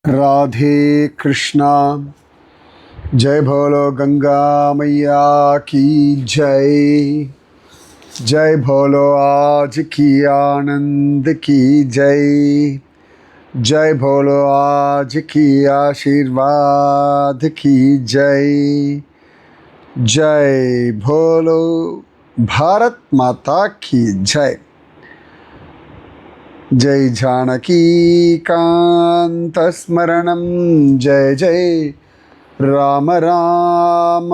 राधे कृष्णा। जय भोलो गंगा मैया की जय। जय भोलो आज की आनंद की जय। जय भोलो आज की आशीर्वाद की जय। जय भोलो भारत माता की जय। जय जानकी कांत स्मरणं जय जय राम राम।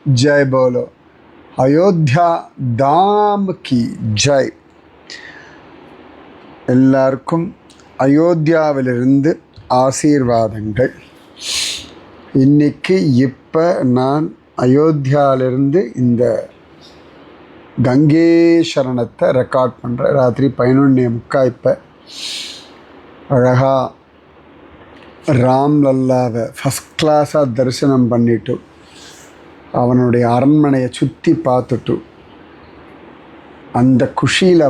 जय बोलो अयोध्या धाम की जय। எல்லாருக்கும் அயோத்தியாவிலிருந்து ஆசீர்வாதங்கள். இன்னைக்கு நான் அயோத்தியாவிலிருந்து இந்த கங்கேஸ்வரனத்தை ரெக்கார்ட் பண்ணுறேன். ராத்திரி 11:45 இப்போ அழகாக ராம் லல்லாவை ஃபஸ்ட் கிளாஸாக தரிசனம் பண்ணிவிட்டு அவனுடைய அரண்மனையை சுற்றி பார்த்துட்டு அந்த குஷியில்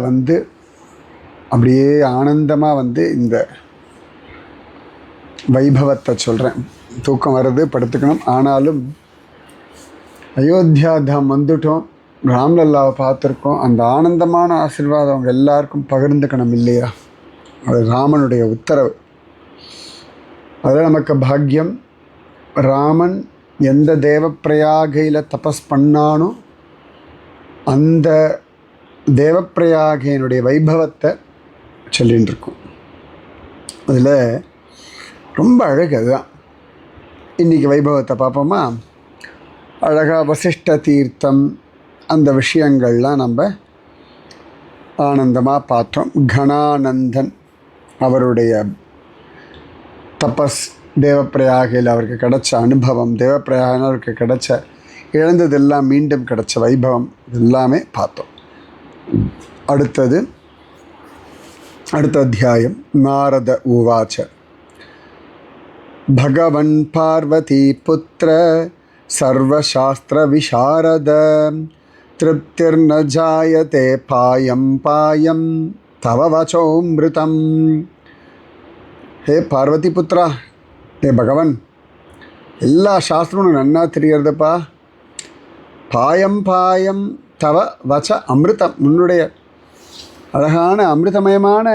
அப்படியே ஆனந்தமாக இந்த வைபவத்தை சொல்கிறேன். தூக்கம் வருது, படுத்துக்கணும். ஆனாலும் அயோத்தியா தாம் வந்துட்டோம், ராம்லல்லாவை பார்த்துருக்கோம். அந்த ஆனந்தமான ஆசீர்வாதம் அவங்க எல்லாருக்கும் பகிர்ந்துக்கணும் இல்லையா? அது ராமனுடைய உத்தரவு. அதில் நமக்கு பாக்கியம். ராமன் எந்த தேவப்பிரயாகையில் தபஸ் பண்ணானோ அந்த தேவப்பிரயாகையினுடைய வைபவத்தை சொல்லின்னு இருக்கோம். அதில் ரொம்ப அழகு அதுதான். இன்றைக்கி வைபவத்தை பார்ப்போமா? அழகாக வசிஷ்ட தீர்த்தம், அந்த விஷயங்கள்லாம் நம்ம ஆனந்தமாக பார்த்தோம். கணானந்தன் அவருடைய தபஸ், தேவப்பிரயாகையில் அவருக்கு கிடைச்ச அனுபவம், தேவப்பிரயாகையில் அவருக்கு கிடைச்ச இழந்ததெல்லாம் மீண்டும் கிடைச்ச வைபவம் எல்லாமே பார்த்தோம். அடுத்த அத்தியாயம். நாரத உவாச்ச பகவன் பார்வதி புத்திர சர்வசாஸ்திர விசாரத திருப்திர்ன ஜாயதே பாயம் பாயம் தவ வசோமிருதம். ஹே பார்வதி புத்திரா, ஹே பகவன், எல்லா சாஸ்திரமும் நன்னா தெரியறதுப்பா. பாயம் பாயம் தவ வச அமிர்தம், உன்னுடைய அழகான அமிர்தமயமான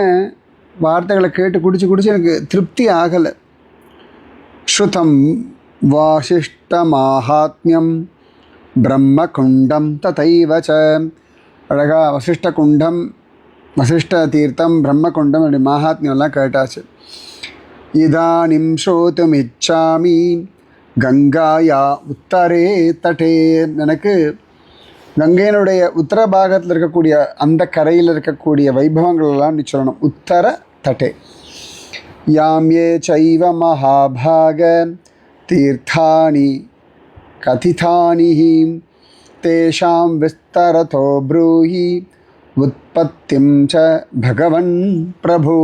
வார்த்தைகளை கேட்டு குடிச்சு எனக்கு திருப்தி ஆகலை. ஸ்ருதம் வாசிஷ்ட மாஹாத்மியம் பிரம்மகுண்டம் ததைவச்ச. அழகா வசிஷ்ட குண்டம், வசிஷ்ட தீர்த்தம், பிரம்மகுண்டம் அப்படி மகாத்மியம்லாம் கேட்டாச்சு. இதானிம் ஸ்ரோதுமிச்சாமி கங்காயா உத்தரே தட்டே. எனக்கு கங்கையினுடைய உத்தர பாகத்தில் இருக்கக்கூடிய அந்த கரையில் இருக்கக்கூடிய வைபவங்கள் எல்லாம் நீ சொல்லணும். உத்தர தட்டே யாம்யே சைவ மகாபாக தீர்த்தானி கதிதானி தேஷாம் விஸ்தரதோ ப்ரூஹி உற்பத்திம் ச பகவன் பிரபு.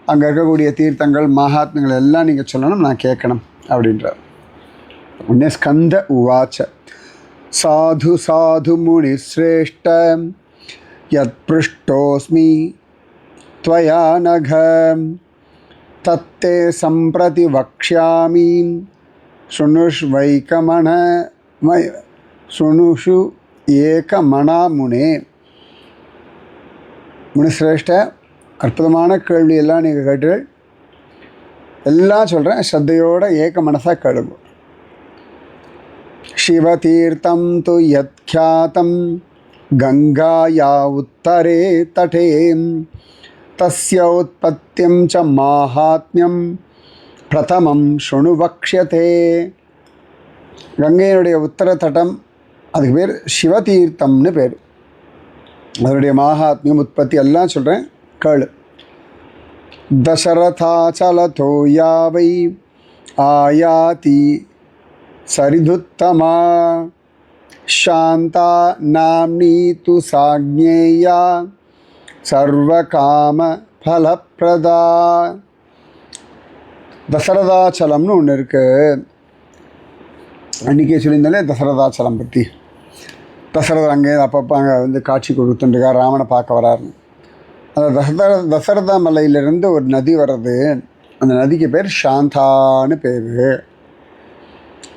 அங்கே இருக்கக்கூடிய தீர்த்தங்கள், மகாத்மியங்கள் எல்லாம் நீங்கள் சொல்லணும், நான் கேட்கணும் அப்படின்றார். உடனே ஸ்கந்த உவாச்ச சாது சாது முனி ஸ்ரேஷ்ட யத் பிருஷ்டோஸ்மி த்வயா நக தத்தே சம்பிரதி வக்ஷ்யாமி சுணுஷு ஏகமணா முனே. முனிசிரேஷ்ட, அற்புதமான கேள்வியெல்லாம் நீங்கள் கேட்டீர்கள். எல்லாம் சொல்கிறேன், ஸ்ரத்தையோட ஏக மனசாக கேளுங்க. சிவதீர்த்தம் து யத்யாதம் கங்காயா உத்தரே தடே தஸ்ய உற்பத்தியம் ச மாஹாத்மியம் பிரதமம் ஸ்ருணு வக்ஷ்யதே. கங்கையினுடைய உத்தர தட்டம், அதுக்கு பேர் சிவதீர்த்தம்னு பேர். அதனுடைய மாஹாத்மியம், உற்பத்தி எல்லாம் சொல்கிறேன், கேளு. தசரதாச்சலதோ யாவை ஆயாதி சரிதுத்தமா சாந்தா நாம்னி து சாக்ஞேயா சர்வகாம ஃபலப்பிரதா. தசரதாச்சலம்னு ஒன்று இருக்குது. அன்றைக்கே சொல்லியிருந்தாலே தசரதாச்சலம் பற்றி. தசரதர் அங்கே அப்பப்போ அங்கே காட்சி கொடுத்துட்டுருக்கார், ராமனை பார்க்க வராருன்னு. அந்த தசரதா மலையிலிருந்து ஒரு நதி வர்றது. அந்த நதிக்கு பேர் சாந்தான்னு பேர்.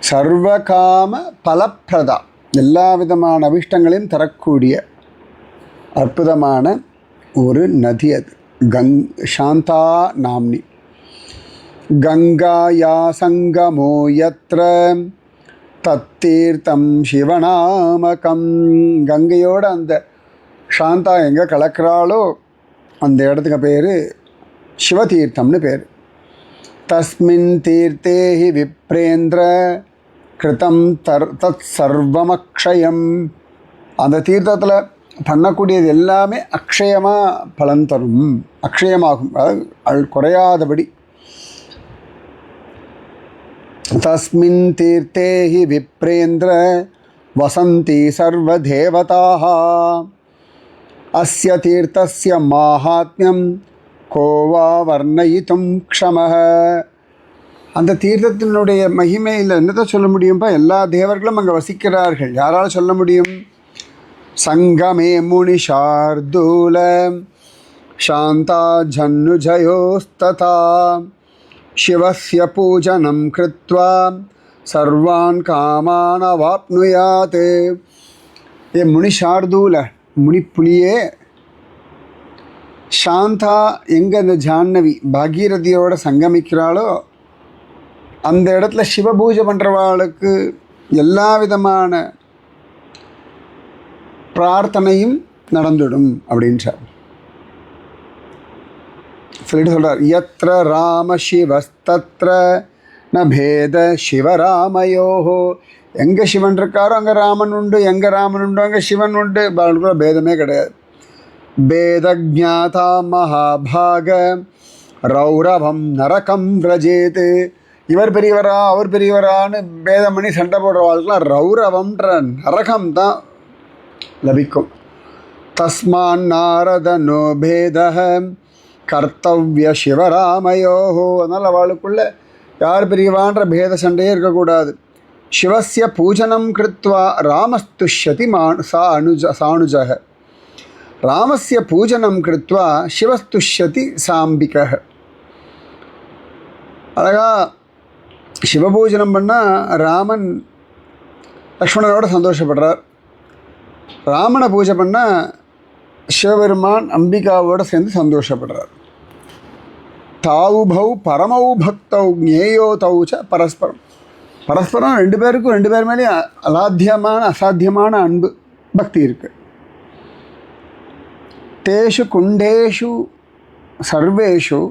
சர்வகாம பலப்பிரதா, எல்லா விதமான அபிஷ்டங்களையும் தரக்கூடிய அற்புதமான ஒரு நதி அது. சாந்தா நாம்னி. கங்காயா சங்கமோ யத்ர தத்தீர்த்தம் சிவநாமகம். கங்கையோட அந்த சாந்தா எங்கே கலக்கிறாளோ அந்த இடத்துக்கு பேர் சிவதீர்த்தம்னு பேர். தஸ்மின் தீர்த்தே ஹி விப்ரேந்திர கிருதம் தத் சர்வமக்ஷயம். அந்த தீர்த்தத்தில் பண்ணக்கூடியது எல்லாமே அக்ஷயமாக பலன் தரும், அக்ஷயமாகும், அதாவது குறையாதபடி. தஸ்மின் தீர்த்தே ஹி விப்ரேந்திர வசந்தி சர்வதேவதாः அஸ்ய தீர்த்தஸ்ய மாஹாத்மியம் கோவா வர்ணயித்தும் க்ஷமஹ. அந்த தீர்த்தத்தினுடைய மகிமையில் என்னத்தை சொல்ல முடியும்ப்பா? எல்லா தேவர்களும் அங்கே வசிக்கிறார்கள். யாரால் சொல்ல முடியும்? சங்கமே முனி ஷார்தூல சாந்தா ஜன்னுஜயோஸ்ததா சிவஸ்ய பூஜனம் கிருத்வா சர்வான் காமான் அவாப்னுயாத். ஏ முனி ஷார்தூல, முனிப்புலியே, சாந்தா எங்கே இந்த ஜாஹ்னவி பாகீரதியோட சங்கமிக்கிறாளோ அந்த இடத்துல சிவபூஜை பண்ணுறவாளுக்கு எல்லா விதமான பிரார்த்தனையும் நடந்துடும் அப்படின்றார். சொல்லிட்டு சொல்கிறார், யத்ர ராம சிவஸ்தத்ர ந பேத சிவராமயோஹோ. எங்கே சிவன் இருக்காரோ அங்கே ராமன் உண்டு, எங்கே ராமன் உண்டோ அங்கே சிவன் உண்டு. பாலுக்குள்ள பேதமே கிடையாது. பேதஜாதா மகாபாக ரௌரவம் நரகம் ரஜேத். இவர் பெரியவரா அவர் பெரியவரான்னு பேதம் பண்ணி சண்டை போடுறவாளுக்கெல்லாம் ரௌரவம்ன்ற நரகம் தான் லபிக்கும். தஸ்மான் நாரதனோ பேத கர்த்தவ்ய சிவராமயோஹோ. அதனால் அவளுக்குள்ள யார் பெரியவான்ற பேத சண்டையே இருக்கக்கூடாது. சிவஸ்ய பூஜனம் கிருத்வா ராமஸ்துஷ்யதி சாணுஜக. ராமஸ்ய பூஜனம் கிருத்வா சிவஸ்துஷ்யதி சாம்பிகः. அழகா சிவபூஜனம் பண்ணால் ராமன் லக்ஷ்மணனோட சந்தோஷப்படுறார். ராமனை பூஜை பண்ணால் சிவபெருமான் அம்பிகாவோடு சேர்ந்து சந்தோஷப்படுறார். தாவுபௌ பரமௌ பக்தௌ ஞேயோ தௌச்ச பரஸ்பரம். பரஸ்பரம் ரெண்டு பேர் மேலேயும் அசாத்தியமான அன்பு பக்தி இருக்குது. தேஷு குண்டேஷு சர்வேஷு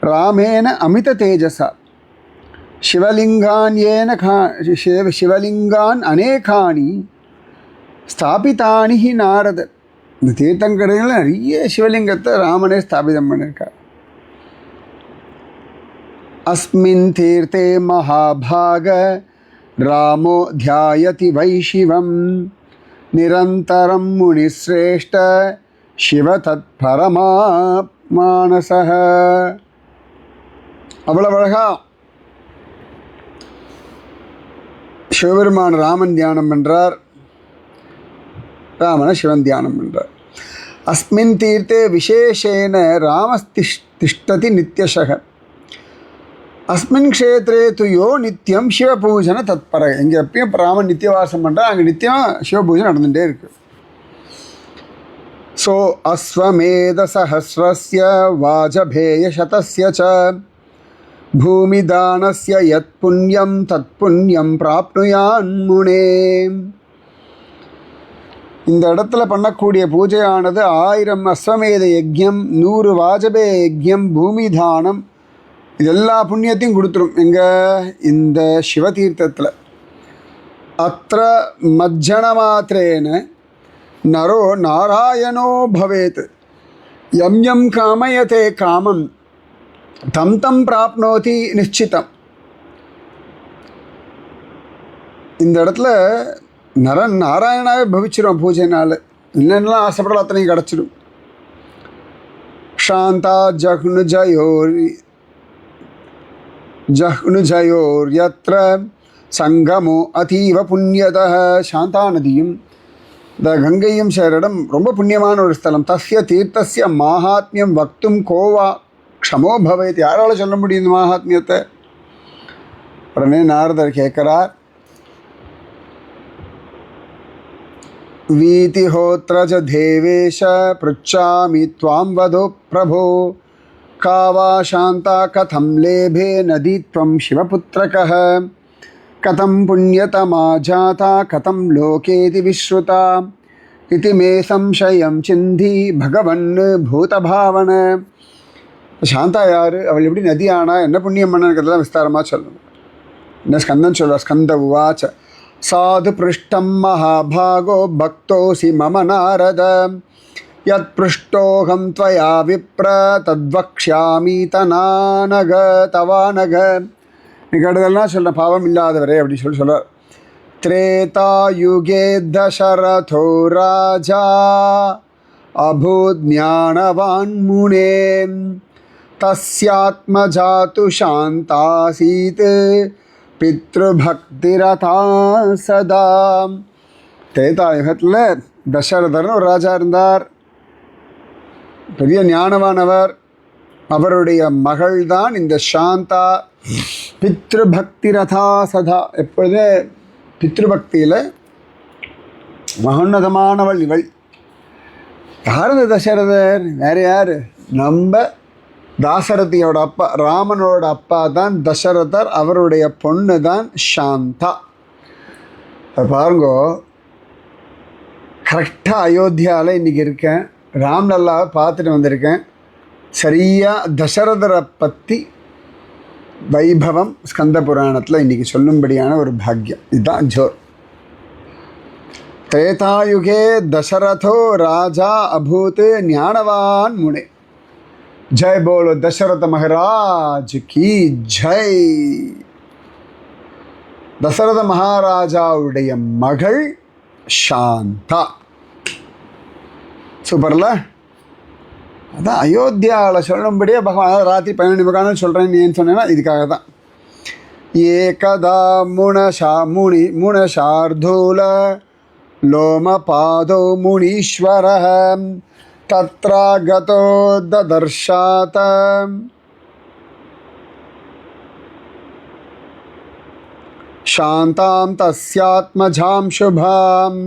ராமேன அமித தேஜசா சிவலிங்கான் அநேகானி ஸ்தாபிதானி ஹி நாரத. இந்த தீர்த்தங்கரையில் நிறைய சிவலிங்கத்தை ராமனே ஸ்தாபிதம் பண்ணியிருக்கார். அஸ்மின் தீர்த்தே மகாபாக ராமோ தியாயதி வைஷிவம் நிரந்தரம் முனிஸ்ரேஷ்ட சிவ தத் பரமா மானசः. அவ்வளவு அழகா சிவபெருமான் ராமன் தியானம் பண்ணுறார், ராமனை சிவன் தியானம் பண்ணுறார். அஸ்மின் தீர்த்தே விசேஷேன ராமஸ்திஷ்டதி நித்யசக அஸ்மின் க்ஷேத்ரே துயோ நித்தியம் சிவபூஜன தத்பர. இங்கே எப்பயும் ராமன் நித்தியவாசம் பண்ணுறார், அங்கே நித்தியம் சிவபூஜை நடந்துகிட்டே இருக்குது. சோ அஸ்வமேத சஹஸ்ரஸ்ய வாஜபேய சதஸ்ய ச பூமிதானஸ்ய யத் புண்ணியம் தத் புண்ணியம் பிராப்னுயான் முனே. இந்த இடத்துல பண்ணக்கூடிய பூஜையானது 1000 அஸ்வமேத யஜ்யம், 100 வாஜபேய யஜ்யம், பூமி தானம், இது எல்லா புண்ணியத்தையும் கொடுத்துரும். எங்கே? இந்த சிவதீர்த்தத்தில். அத்திர மஜ்ஜன மாத்திரேன நரோ நாராயணோ பவேத் யம் யம் காமயதே காமம் தம் தம் பிராப்னோதி நிச்சிதம். இந்த இடத்துல நரன் நாராயணாவே பவிச்சிரும் பூஜைனால. இல்லைன்னா ஆசைப்படலாம் அத்தனையும் கிடச்சிடும். சாந்தா ஜஹ்னுஜயோர் யத்ர சங்கமோ அதீவ புண்ணியதः. சாந்தா நதியும் இந்த கங்கையும் சேர இடம் ரொம்ப புண்ணியமான ஒரு ஸ்தலம். தஸ்ய தீர்த்தஸ்ய மாஹாத்மியம் வக்தும் கோவா க்ஷமோ பவேத். யாரால் சொல்ல முடியும் இந்த மாஹாத்மியத்தை? உடனே நாரதர் கேட்குறார், வீதிஹோத்ரஜ தேவேஷ பிருச்சாமி த்வாம் வதோ பிரபோ காவா சாந்தா கதம் லேபே நதி த்வம் சிவபுத்திரகः கதம் புண்ணியதமா ஜாதா கதம் லோகேதி விஸ்ருதா இதி மே சம்சயம் சிந்தி பகவன் பூதபாவன. சாந்தா யார், அவள் எப்படி நதி ஆனா, என்ன புண்ணியம் பண்ணணுங்கிறதெல்லாம் விஸ்தாரமாக சொல்லணும். என்ன ஸ்கந்தன் சொல்வார், ஸ்கந்த உவாச்ச சாது பிருஷ்டம் மகாபாகோ பக்தோசி மம நாரத யத் பிருஷ்டோகம் த்வயா விப்ர தத்வக்ஷ்யாமி தனானக தவானக. நிகழ்தெல்லாம் சொல்கிறேன், பாவம் இல்லாதவரே அப்படின்னு சொல்கிறார். திரேதாயுகே தசரதோ ராஜா அபூத் ஞானவான் முனே தஸ்யாத்மஜாது சாந்தாசீத் பித்ருபக்திரதா சதா. திரேதாயுகத்தில் தசரதர்னு ஒரு ராஜா இருந்தார், பெரிய ஞானவானவர். அவருடைய மகள்தான் இந்த சாந்தா. பித்ருபக்திரதா சதா, எப்பொழுதுமே பித்ருபக்தியில் மகோன்னதமானவள் இவள். யார் இந்த தசரதர்? வேறு யார்? நம்ம தாசரதியோட அப்பா, ராமனோட அப்பா தான் தசரதர். அவருடைய பொண்ணு தான் சாந்தா. பாருங்கோ, கரெக்டாக அயோத்தியாவில் இன்றைக்கி இருக்கேன், ராம்லல்லாவை பார்த்துட்டு வந்திருக்கேன். சரியாக தசரதரை பற்றி வைபவம் ஸ்கந்த புராணத்தில் இன்றைக்கி சொல்லும்படியான ஒரு பாக்கியம். இதுதான் ஜோர். திரேதாயுகே தசரதோ ராஜா அபூத் ஞானவான் முனே. ஜெய் போலோ தசரத மகாராஜ் கி ஜெய். தசரத மகாராஜாவுடைய மகள் சாந்தா. சூப்பர்ல. அதான் அயோத்தியாவில் சொல்லும்படியே பகவான் ராத்திரி 12 மணிக்கான சொல்கிறேன். ஏன்னு சொன்னேன்னா இதுக்காக தான். ஏகதா முனசார்தூல லோமபாதோ முனீஸ்வரः தத்ராகதோ ததர்ஷாத சாந்தாம் தஸ்யாத்மஜாம் சுபாம்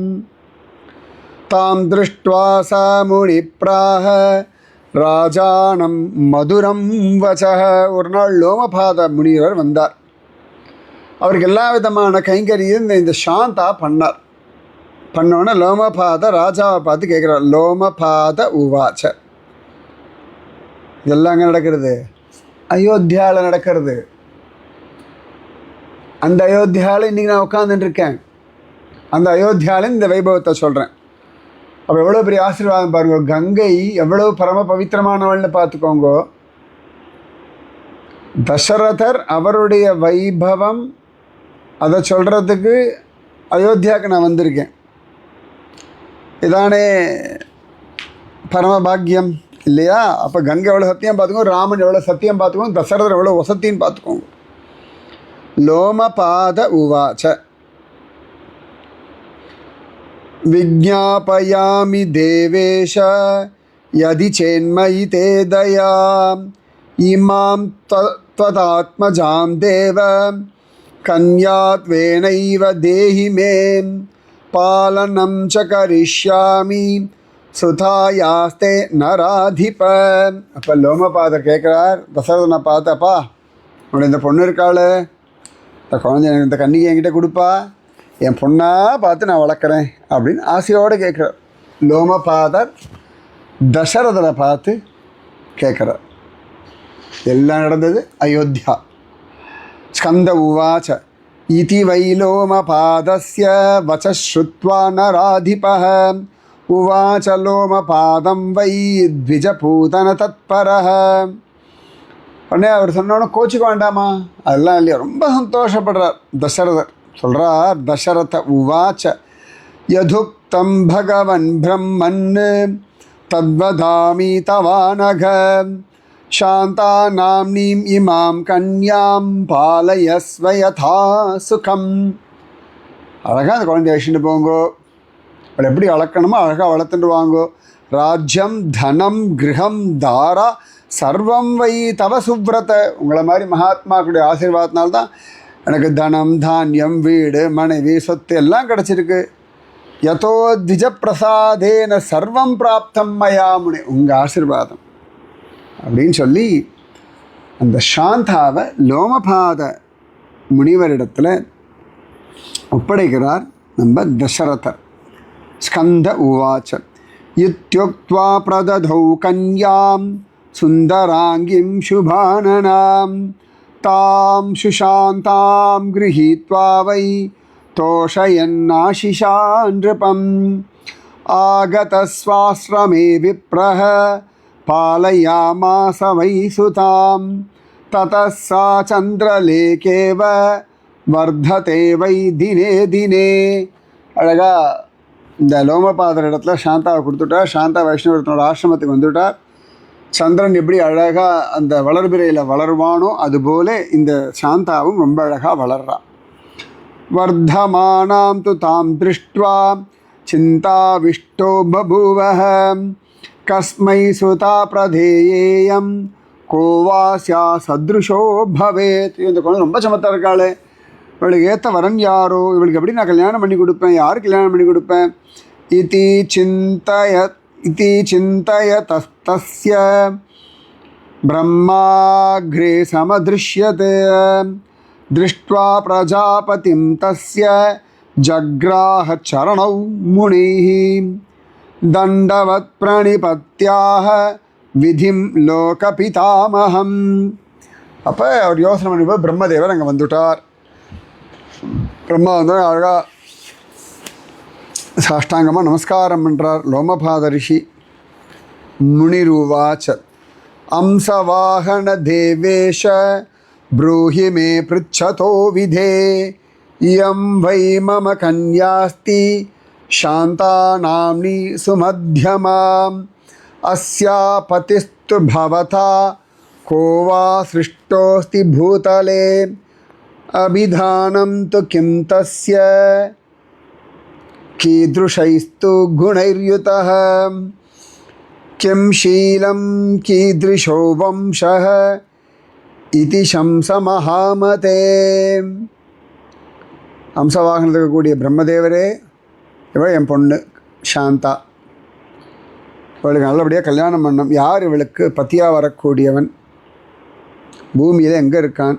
தாம் திருஷ்ட்வா ச முனி பிராஹ ராஜானம் மதுரம் வச்சக. ஒரு நாள் லோமபாத முனிவர் வந்தார். அவருக்கு எல்லா விதமான கைங்கரியும் இந்த சாந்தா பண்ணார். பண்ணோன்னே லோமபாத ராஜாவை பார்த்து கேட்குறார், லோமபாத உவாச்ச. இதெல்லாம் அங்கே நடக்கிறது, அயோத்தியாவில் நடக்கிறது. அந்த அயோத்தியாவில் இன்றைக்கி நான் உட்காந்துட்டுருக்கேன். அந்த அயோத்தியாவில் இந்த வைபவத்தை சொல்கிறேன். அப்போ எவ்வளோ பெரிய ஆசீர்வாதம் பாருங்க. கங்கை எவ்வளோ பரம பவித்திரமானவள்னு பார்த்துக்கோங்க. தசரதர் அவருடைய வைபவம் அதை சொல்கிறதுக்கு அயோத்தியாவுக்கு நான் வந்திருக்கேன். இதானே பரம பாக்கியம் இல்லையா? அப்போ கங்கை எவ்வளோ சத்தியம் பார்த்துக்கோங்க, ராமன் எவ்வளோ சத்தியம் பார்த்துக்கோங்க, தசரதர் எவ்வளோ வசத்தின்னு பார்த்துக்கோங்க. லோமபாத உவாச்ச விஜ்ஞாபயாமி தேவேஷ யதி சேன்மயி தே தயா இமாம் த்வதாத்மஜாம் தேவ கன்யாத்வேனைவ தேஹி மே பாலனம் ச கரிஷ்யாமி சுதாயாஸ்தே நராதிப. அப்போ லோமபாதர் கேட்குறார் தசரதனை பார்த்தப்பா, உன்னை இந்த பொண்ணு இருக்காள், இந்த குழந்தை எனக்கு இந்த கன்னிகை என்கிட்ட கொடுப்பா, என் பொண்ணாக பார்த்து நான் வளர்க்குறேன் அப்படின்னு ஆசையோடு கேட்குறார். லோமபாதர் தசரதனை பார்த்து கேட்குறார். எல்லாம் நடந்தது அயோத்தியா. ஸ்கந்த உவாச்ச இதி வை லோமபாதஸ்ய வச ஸ்ருத்வா நராதிபः உவாச்ச லோமபாதம் வை த்விஜபூதன தத்பரः. உடனே அவர் சொன்னோன்னே கோச்சிக்க வேண்டாமா, அதெல்லாம் இல்லையா, ரொம்ப சந்தோஷப்படுறார் தசரதர். சொல்கிறார் தசரத உவாச்ச யதுக்தம் பகவன் பிரம்மன் தத்வதாமி தவானக சாந்தா நாம்னீம் இமாம் கன்யாம் பாலயஸ்வ யதா சுகம். அழகாக அந்த குழந்தைய வச்சுட்டு போங்கோ, அவளை எப்படி வளர்க்கணுமோ அழகாக வளர்த்துட்டு வாங்கோ. ராஜ்யம் தனம் கிரகம் தாரா சர்வம் வை தவ சுப்ரத. உங்களை மாதிரி மகாத்மாக்களுடைய ஆசீர்வாதத்தினால்தான் எனக்கு தனம் தானியம் வீடு மனைவி சொத்து எல்லாம் கிடச்சிருக்கு. யதோ திஜ பிரசாதேன சர்வம் பிராப்தம் மயாமுனி. உங்கள் ஆசீர்வாதம் அப்படின்னு சொல்லி அந்த சாந்தாவை லோமபாத முனிவரிடத்தில் ஒப்படைக்கிறார் நம்ம தசரதர். ஸ்கந்த உவாச்ச இத்யுக்த்வா பிரததௌ கன்யாம் சுந்தராங்கிம் சுபானனாம் தாம் சுஷாந்தாம் கிரஹீத்வா வை தோஷயன்னாஷிஷா நிருபம் ஆகதஸ்வாஸ்ரமே விப்ரஹ பாலயாமாச வை சுதாம் ததः சா சந்திரலேகேவ வர்ததே வை தினே தினே. அழகா இந்த லோமபாதர் இடத்துல சாந்தாவை கொடுத்துட்டா. சாந்தா வைஷ்ணவத்தனோட ஆசிரமத்துக்கு வந்துட்டா. சந்திரன் எப்படி அழகாக அந்த வளர்பிறையில் வளருவானோ அதுபோல இந்த சாந்தாவும் ரொம்ப அழகாக வளர்றான். வர்தமானாம் து தாம் திருஷ்ட்வா சிந்தாவிஷ்டோ பபூவஹ கஸ்மை சுதா பிரதேயேயம் கோவாஸ்யா சத்ருஷோ பவேத். இந்த குழந்தை ரொம்ப சமத்தாக இருக்காளே, இவளுக்கு ஏற்ற வரன் யாரோ, இவளுக்கு எப்படி நான் கல்யாணம் பண்ணி கொடுப்பேன், யாருக்கு கல்யாணம் பண்ணி கொடுப்பேன். இதி சிந்தய தஸ்ய பிரம்மாக்ரே சமதிருஷ்யதே திருஷ்ட்வா பிரஜாபதிம் தஸ்ய ஜக்ராஹ சரணௌ முனிः தண்டவத் பிரணிபத்யாக விதிம் லோகபிதாமகம். அப்போ அவர் யோசனை பண்ணும்போது பிரம்மதேவர் அங்கே வந்துட்டார். பிரம்மா வந்து அழகாக சாஷ்டாங்கமாக நமஸ்காரம் பண்ணுறார். லோமபாத ரிஷி முனிருவாச்ச அம்சவாகன தேவேஷ ப்ரூஹி மே பிருச்சதோ விதே இயம் வை மம கன்யாஸ்தி சாந்தா நாம்னி சுமத்யமாம் அஸ்யா பதிஸ்து பவதா கோவா சிருஷ்டோஸ்தி பூதலே அபிதானம் து கிம் தஸ்ய கீதృஷைஸ்து குணைர்யுதः கிம் ஷீலம் கீதృஷோ வம்சः இதி சம்சமஹாமதே. அம்சவாகனத்தில் இருக்கக்கூடிய பிரம்மதேவரே, இவள் என் பொண்ணு சாந்தா, இவளுக்கு நல்லபடியாக கல்யாணம் பண்ணணும். யார் இவளுக்கு பத்தியாக வரக்கூடியவன், பூமியில் எங்கே இருக்கான்,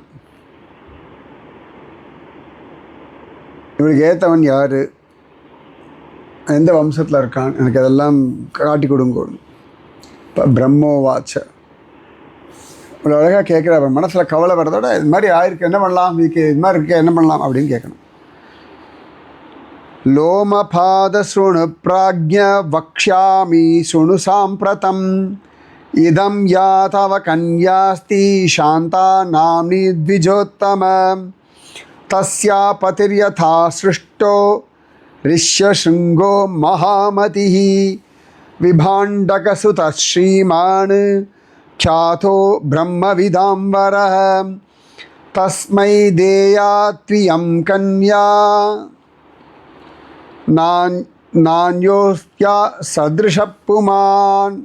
இவளுக்கு ஏற்றவன் யார், எந்த வம்சத்தில் இருக்கான், எனக்கு அதெல்லாம் காட்டி கொடுங்க. இப்போ பிரம்மோவாச்ச இவ்வளோ அழகாக கேட்குற அவன் மனசில் கவலை வரதோட இது மாதிரி ஆயிருக்கு, என்ன பண்ணலாம், இதுக்கு இது மாதிரி இருக்க என்ன பண்ணலாம் அப்படின்னு கேட்கணும். லோமபாத ஸ்ருணு பிராஜ்ஞ வக்ஷ்யாமி ஸ்ருணு சாம்பிரதம் இதம் யா தவ கன்யாஸ்தி சாந்தா நாம்னி த்விஜோத்தம தஸ்யா பதிர்யதா சிருஷ்டோ ரிஷ்யசிருங்கோ மகாமதிः விபாண்டகசுத ஸ்ரீமான் ख्यातो ब्रह्मविदाम्बरः तस्मै देयात्वियं कन्या नान्योस्त्या சதிருஷப்புமான்.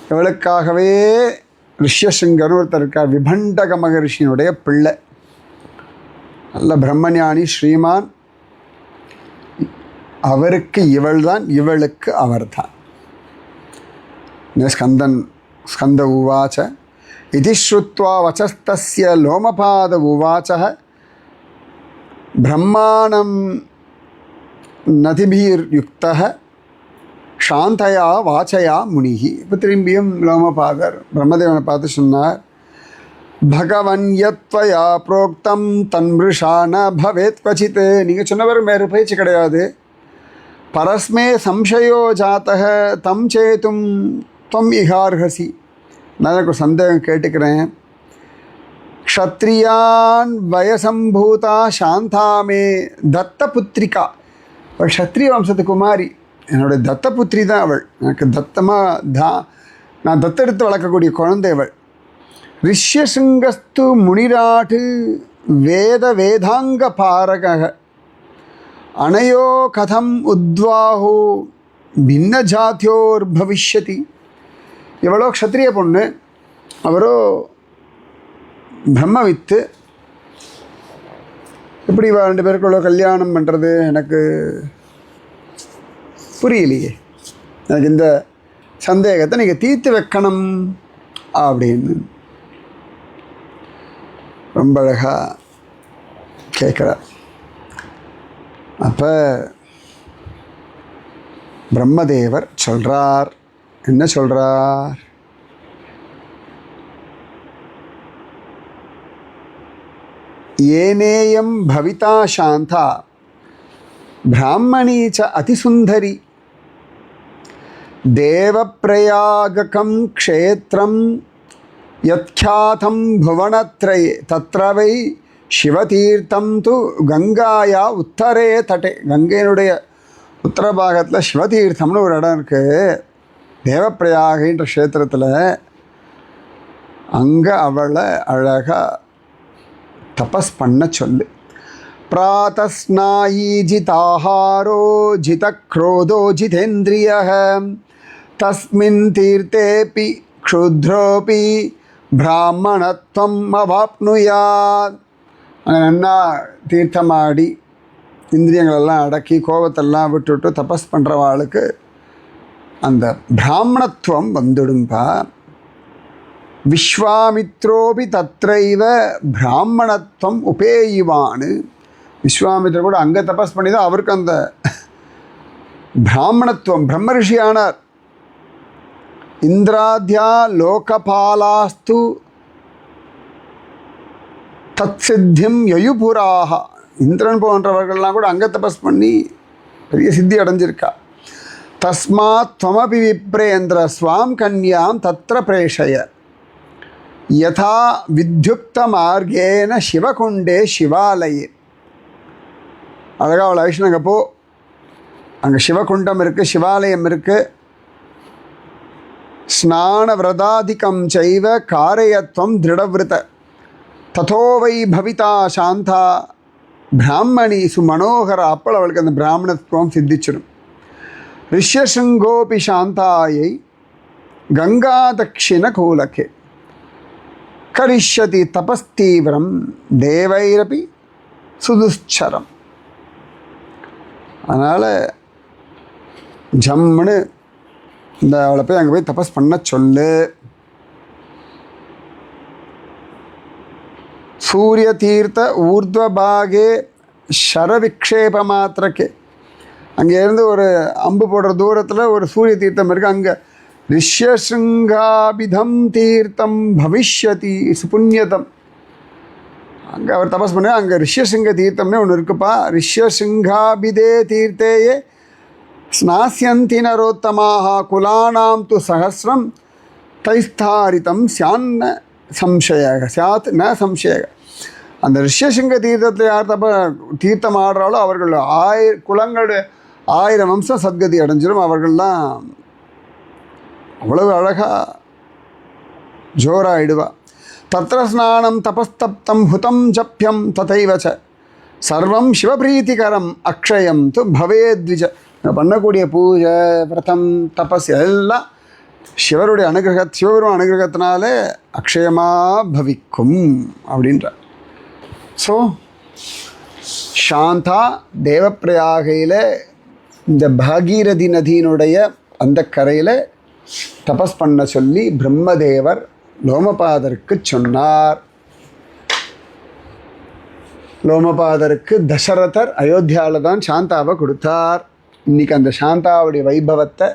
இவளுக்காகவே ரிஷ்யசிங்கர் ஒருத்தர் இருக்கார், விபண்டக மகரிஷியினுடைய பிள்ளை, நல்ல பிரம்மஞானி ஸ்ரீமான். அவருக்கு இவள்தான், இவளுக்கு அவர்தான். ஸ்கந்த உவாச்ச இதி ஸ்ருத்வா வச்சஸ்தஸ்ய லோமபாத உவாச்சः பிரம்மாணம் நதிபிர்யுக்தः சாந்தயா வாச்சயா முனிஹி. இப்போ திரும்பியும் லோமபாதர் பிரம்மதேவனை பார்த்து சொன்னார், பகவன் யத்வயா புரோக்தம் தன்மிருஷா ந பவேத் क्वचित्. நீங்கள் சொன்னவர் வேறு பேச்சு கிடையாது. பரஸ்மே சம்சயோ ஜாத்தக தம் சேத்தும் துவம் இகார்ஹசி. நான் எனக்கு ஒரு சந்தேகம் கேட்டுக்கிறேன். க்ஷத்ரியான் வயசம்பூதா சாந்தாமே தத்த புத்திரிகா. அவள் க்ஷத்ரிய வம்சத்து குமாரி, என்னுடைய தத்த புத்திரி தான் அவள். எனக்கு தத்தமாக நான் தத்தெடுத்து வளர்க்கக்கூடிய குழந்தை அவள். ரிஷ்யசிங்கஸ்து முனிராட்டு வேத வேதாங்க பாரக. அனயோ கதம் உத்வாஹு பின்ன ஜாத்தியோர் பவிஷ்யதி. எவ்வளோ க்ஷத்ரிய பொண்ணு, அவரோ பிரம்மவித்து, எப்படி இவ 2 பேருக்குள்ள கல்யாணம் பண்ணுறது எனக்கு புரியலையே, எனக்கு இந்த சந்தேகத்தை நீங்கள் தீர்த்து வைக்கணும் அப்படின்னு ரொம்ப அழகாக கேட்குறார். அப்போ பிரம்மதேவர் சொல்கிறார், என்ன சொல்கிறார்? ஏனேயம் பவிதா சாந்தா பிராமணீ ச அதிசுந்தரி தேவப்பிரயாககம் க்ஷேத்திரம் யத்யாதம் புவனத்ரயே தத்ர வை சிவதீர்த்தம் து கங்காயா உத்தரே தட்டே. கங்கையினுடைய உத்தரபாகத்தில் சிவதீர்த்தம்னு ஒரு இடம் இருக்குது, தேவப்பிரயாகின்ற க்ஷேத்திரத்தில். அங்கே அவளை அழகாக தபஸ் பண்ண சொல்லு. பிராதஸ்நாயி ஜிதாஹாரோ ஜிதக்ரோதோ ஜிதேந்திரியः தஸ்மின் தீர்த்தேபி க்ஷுத்ரோபி பிராமணத்வம் அவாப்னுயாத். அங்கே நன்னா தீர்த்தமாடி இந்திரியங்களெல்லாம் அடக்கி கோபத்தெல்லாம் விட்டுவிட்டு தபஸ் பண்ணுறவாளுக்கு அந்த பிராமணத்துவம் வந்துடும்பா. விஸ்வாமித்ரோபி தத்ரைவ பிராமணத்துவம் உபேயுவான்னு. விஸ்வாமித்ரர் கூட அங்கே தபஸ் பண்ணி தான் அவருக்கு அந்த பிராமணத்துவம், பிரம்ம ரிஷியானார். இந்திராத்யா லோகபாலாஸ்து தத் சித்தியம் யயுபுராக. இந்திரன் போன்றவர்கள்லாம் கூட அங்கே தபஸ் பண்ணி பெரிய சித்தி அடைஞ்சிருக்கா. தஸ்மாத் துவமபி விப்ரேந்திர ஸ்வாம் கன்யாம் தத்ர பிரேஷய யதா வித்யுக்த மார்கேன சிவகுண்டே சிவாலயே. அழகாக அவளை வைஷ்ணங்க போ, அங்கே சிவகுண்டம் இருக்குது, சிவாலயம் இருக்குது. ஸ்நான விரதாதிக்கம் செய்வ காரயத்வம் திருடவிருத ததோ வை பவிதா சாந்தா பிராமணி சுமனோகர. அப்போ அவளுக்கு அந்த பிராமணத்துவம் சித்திச்சிடும். ரிஷ்யசிங்கோபி சாந்தாயை கங்கா தட்சிண கூலக்கே கரிஷ்யதி தபஸ்தீவிரம் தேவைரபி சுதுஷ்சரம். அதனால் ஜம்முன்னு இந்த அவளை போய் அங்கே போய் தபஸ் பண்ண சொல்லு. சூரிய தீர்த்த ஊர்த்வபாகே ஷரவிக்ஷேப மாத்திரக்கே. அங்கேருந்து ஒரு அம்பு போடுற தூரத்தில் ஒரு சூரிய தீர்த்தம் இருக்குது. அங்கே ரிஷ்யசிங்காபிதம் தீர்த்தம் பவிஷ்யதி சுபுண்ணியதம். அங்கே அவர் தபஸ் பண்ண அங்கே ரிஷ்யசிங்க தீர்த்தம்னே ஒன்று இருக்குப்பா. ரிஷ்யசிங்காபிதே தீர்த்தேயே ஸ்நாஸ்யந்தி நரோத்தமாக குலானாம் து சஹஸ்ரம் தைஸ்தாரிதம் சியான்ன சம்சயக சியாத் ந சம்சயக. அந்த ரிஷ்யசிங்க தீர்த்தத்தில் யார் தீர்த்தம் ஆடுறாலோ அவர்கள் குலங்களுடைய 1000 வம்சம் சத்கதி அடைஞ்சிடும். அவர்கள்லாம் அவ்வளவு அழகாக ஜோராயிடுவா. தத்ர ஸ்நானம் தபஸ்தப்தம் ஹுதம் ஜப்யம் ததைவச்ச சர்வம் சிவபிரீத்திகரம் அக்ஷயம் து பவேத்விஜ. பண்ணக்கூடிய பூஜை விரதம் தபஸ் எல்லாம் சிவருடைய சிவபெருமான் அனுகிரகத்தினாலே அக்ஷயமாக பவிக்கும் அப்படின்றார். ஸோ சாந்தா தேவப்பிரயாகையில் இந்த பாகீரதி நதியினுடைய அந்த கரையில் தபஸ் பண்ண சொல்லி பிரம்மதேவர் லோமபாதருக்கு சொன்னார். லோமபாதருக்கு தசரதர் அயோத்தியாவில் தான் சாந்தாவை கொடுத்தார். இன்றைக்கி அந்த சாந்தாவுடைய வைபவத்தை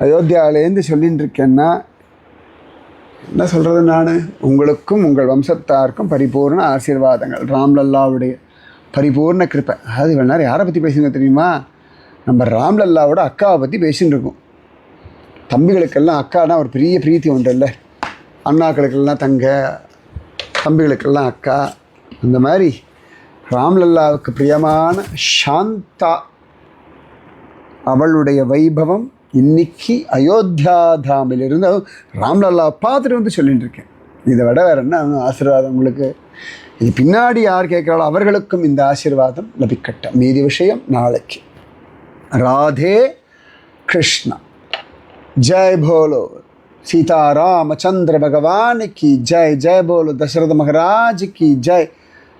அயோத்தியாவிலேருந்து சொல்லின்னு இருக்கேன்னா என்ன சொல்கிறது, நான் உங்களுக்கும் உங்கள் வம்சத்தாருக்கும் பரிபூர்ண ஆசீர்வாதங்கள், ராம்லல்லாவுடைய பரிபூர்ண கிருப்பை. அதாவது இவ்வளோ நேரம் யாரை பற்றி பேசுங்க தெரியுமா? நம்ம ராம்லல்லாவோட அக்காவை பற்றி பேசின்னு இருக்கோம். தம்பிகளுக்கெல்லாம் அக்கானா ஒரு பெரிய பிரீத்தி உண்டு இல்லை, அண்ணாக்களுக்கெல்லாம் தங்க, தம்பிகளுக்கெல்லாம் அக்கா. அந்த மாதிரி ராம்லல்லாவுக்கு பிரியமான சாந்தா அவளுடைய வைபவம் இன்னைக்கு அயோத்தியா தாமிலிருந்து ராம்லல்லா பார்த்துட்டு வந்து சொல்லிட்டு இருக்கேன். இதை விட வேறு என்ன ஆசீர்வாதம் உங்களுக்கு? இது பின்னாடி யார் கேட்குறாளோ அவர்களுக்கும் இந்த ஆசீர்வாதம் லபிக்கட்டும். மீதி விஷயம் நாளைக்கு. ராதே கிருஷ்ணா. ஜெய் போலோ सीता रामचंद्र भगवान की जय. जय बोलो दशरथ महाराज की जय.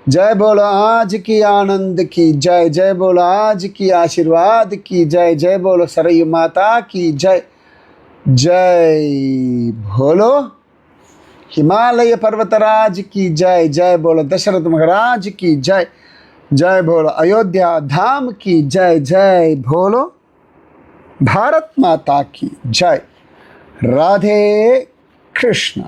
जय बोलो आज की आनंद की जय. जय बोलो आज की आशीर्वाद की जय. जय बोलो सरयू माता की जय. जय बोलो हिमालय पर्वतराज की जय. जय बोलो दशरथ महाराज की जय. जय बोलो अयोध्या धाम की जय. जय बोलो भारत माता की जय. राधे कृष्णा.